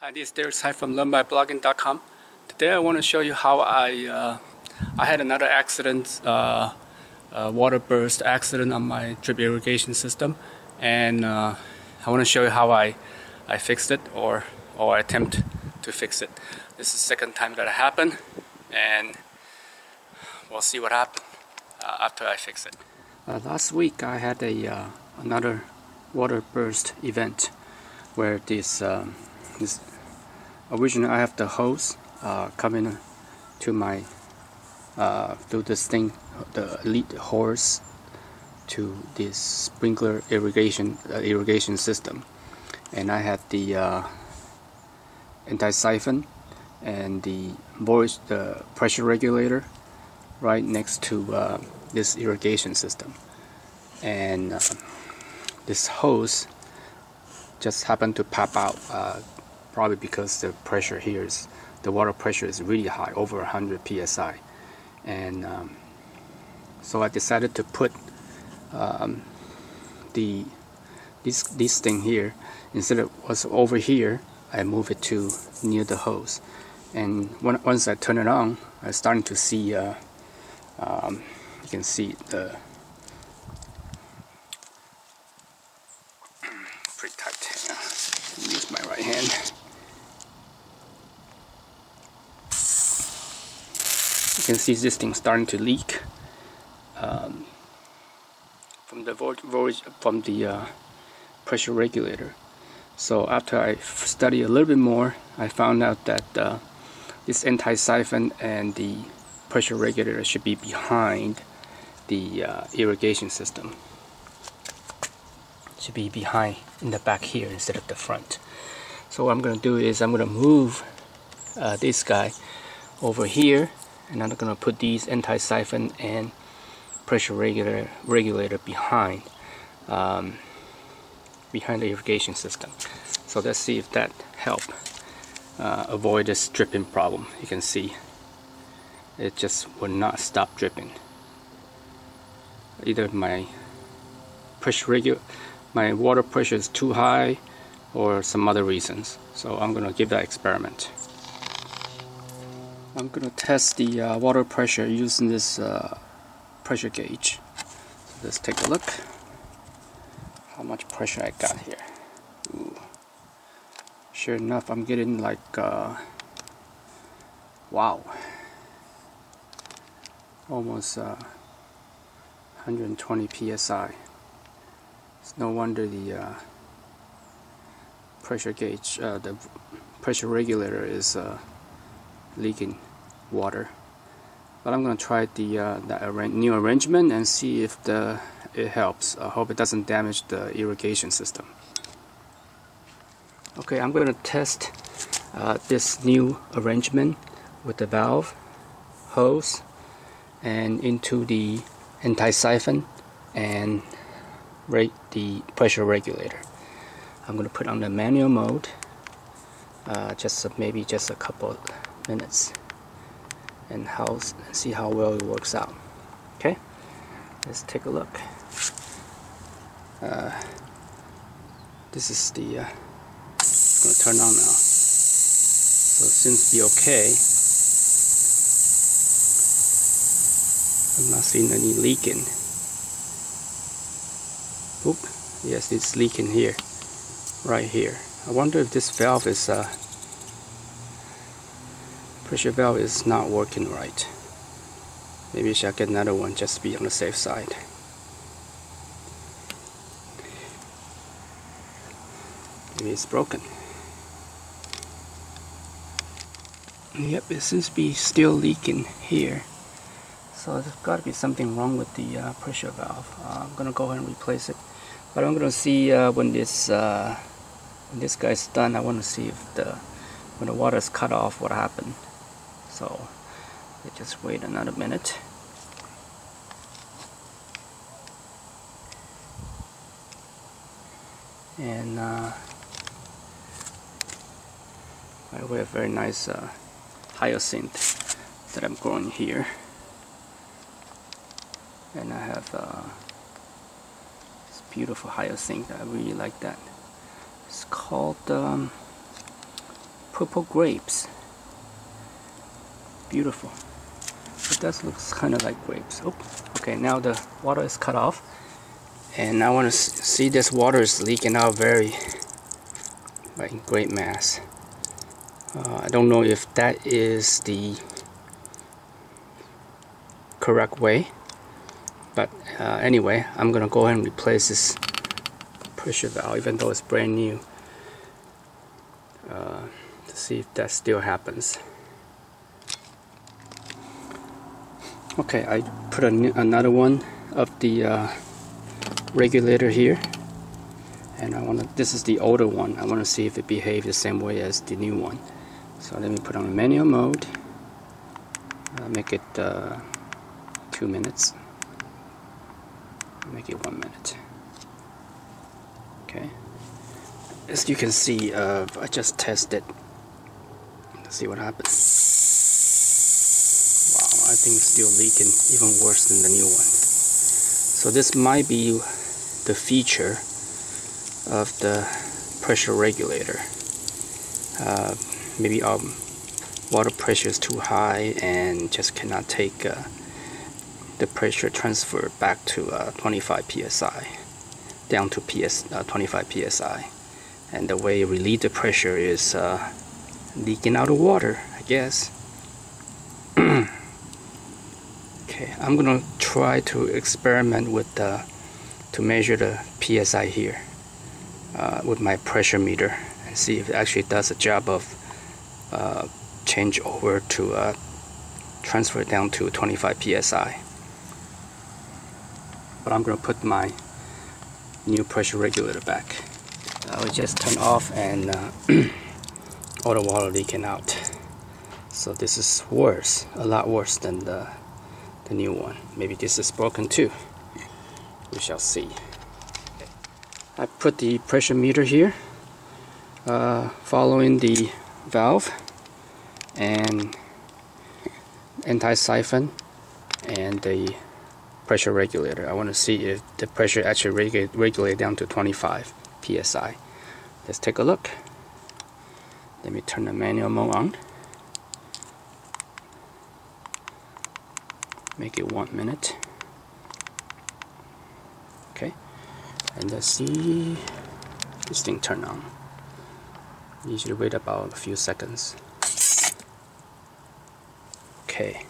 Hi, this is Derek Sai from learnbyblogging.com. Today I want to show you how I had another accident, water burst accident on my drip irrigation system, and I want to show you how I fixed it or attempt to fix it. This is the second time that it happened, and we'll see what happens after I fix it. Last week I had another water burst event where this originally I have the hose coming to my through this thing, the lead hose to this sprinkler irrigation system, and I had the anti-siphon and the pressure regulator right next to this irrigation system, and this hose just happened to pop out, probably because the pressure here is, the water pressure is really high, over 100 psi, and so I decided to put this thing here. Instead of was over here, I move it to near the hose, and once I turn it on, I'm starting to see you can see the pretty tight. Use my right hand. You can see this thing starting to leak from the pressure regulator. So after I studied a little bit more, I found out that this anti-siphon and the pressure regulator should be behind the irrigation system. Should be behind in the back here instead of the front. So what I'm going to do is I'm going to move this guy over here, and I'm going to put these anti-siphon and pressure regulator behind the irrigation system. So let's see if that helps avoid this dripping problem. You can see it just will not stop dripping. Either my water pressure is too high or some other reasons. So I'm going to give that experiment. I'm going to test the water pressure using this pressure gauge. So let's take a look how much pressure I got here. Ooh. Sure enough, I'm getting like wow, almost 120 psi. It's no wonder the pressure gauge, the pressure regulator is leaking water. But I'm going to try the new arrangement and see if it helps. I hope it doesn't damage the irrigation system. Okay, I'm going to test this new arrangement with the valve, hose, and into the anti-siphon and the pressure regulator. I'm going to put on the manual mode, maybe just a couple minutes, and see how well it works out. Okay, let's take a look. This is the it's going to turn on now, so it seems to be okay. I'm not seeing any leaking. Oop, yes, it's leaking here, right here. I wonder if this valve is pressure valve is not working right. Maybe I should get another one just to be on the safe side. Maybe it's broken. Yep, it seems to be still leaking here. So there's got to be something wrong with the pressure valve. I'm gonna go ahead and replace it. But I'm gonna see when this guy's done. I want to see if when the water is cut off, what happened. So let's just wait another minute. And we have very nice hyacinth that I'm growing here. And I have this beautiful hyacinth. I really like that. It's called purple grapes. Beautiful. It does look kind of like grapes. Oh, okay, now the water is cut off. And I want to see this water is leaking out very in great mass. I don't know if that is the correct way, but anyway, I'm gonna go ahead and replace this pressure valve, even though it's brand new, to see if that still happens. Okay, I put another one of the regulator here, and this is the older one. I want to see if it behaves the same way as the new one. So let me put on manual mode, make it 2 minutes, make it 1 minute. Okay, as you can see, I just tested. Let's see what happens. Wow, I think it's still leaking, even worse than the new one. So this might be the feature of the pressure regulator. Maybe our water pressure is too high and just cannot take the pressure transfer back to 25 psi, down to 25 psi, and the way you relieve the pressure is leaking out of water, I guess. Okay, I'm gonna try to experiment with to measure the psi here with my pressure meter and see if it actually does a job of change over to transfer down to 25 psi. But I'm gonna put my new pressure regulator back. I will just turn off and all the water leaking out. So this is worse, a lot worse than the new one. Maybe this is broken too. We shall see. I put the pressure meter here, following the valve and anti-siphon and the pressure regulator. I want to see if the pressure actually regulates down to 25 psi. Let's take a look. Let me turn the manual mode on. Make it 1 minute. Okay, and let's see this thing turn on. Usually wait about a few seconds. Okay.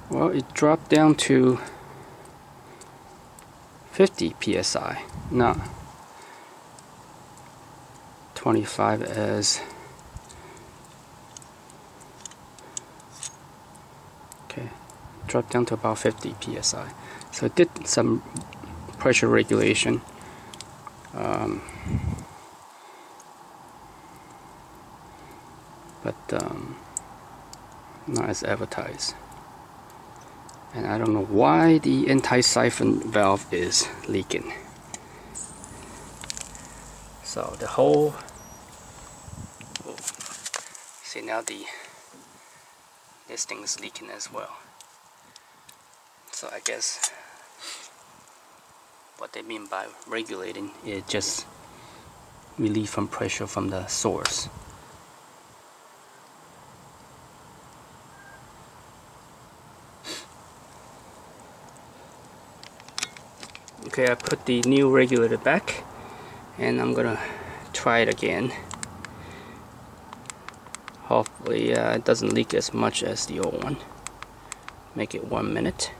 Well, it dropped down to 50 psi, not 25 as. Okay, dropped down to about 50 psi. So it did some pressure regulation. But not as advertised. And I don't know why the anti-siphon valve is leaking. So the whole, see now this thing is leaking as well. So I guess what they mean by regulating is just relief from pressure from the source. Okay, I put the new regulator back and I'm gonna try it again. Hopefully it doesn't leak as much as the old one. Make it 1 minute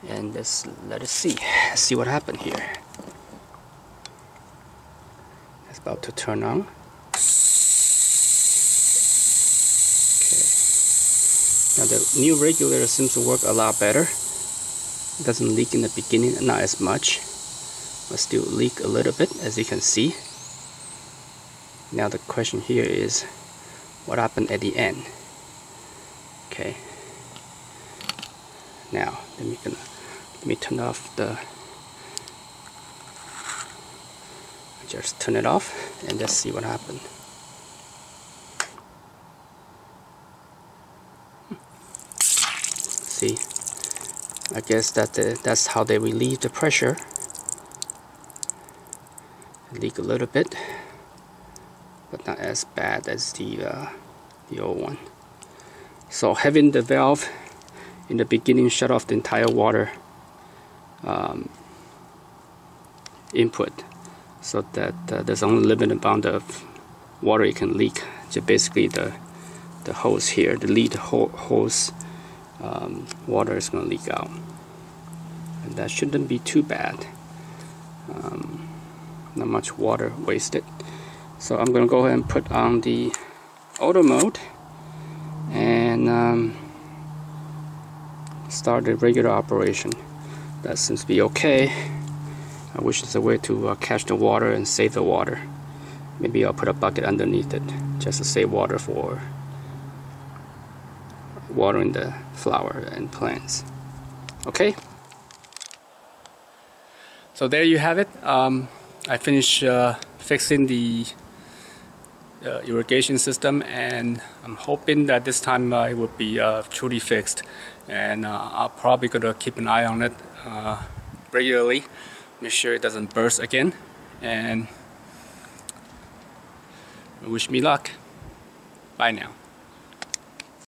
and let's let it see. Let's see what happened here. It's about to turn on. Okay. Now the new regulator seems to work a lot better. It doesn't leak in the beginning, not as much, but still leak a little bit, as you can see. Now the question here is, what happened at the end? Okay. Now let me turn off the. Just turn it off and let's see what happened. See. I guess that's how they relieve the pressure. Leak a little bit. but not as bad as the old one. So having the valve in the beginning shut off the entire water input, so that there's only limited amount of water it can leak. So basically the hose here, the lead hose, water is going to leak out, and that shouldn't be too bad. Not much water wasted. So I'm going to go ahead and put on the auto mode and start the regular operation. That seems to be okay. I wish there's a way to catch the water and save the water. Maybe I'll put a bucket underneath it just to save water for watering the flower and plants. Okay? So there you have it. I finished fixing the irrigation system, and I'm hoping that this time it will be truly fixed. And I'm probably gonna keep an eye on it regularly, make sure it doesn't burst again, and wish me luck. Bye now.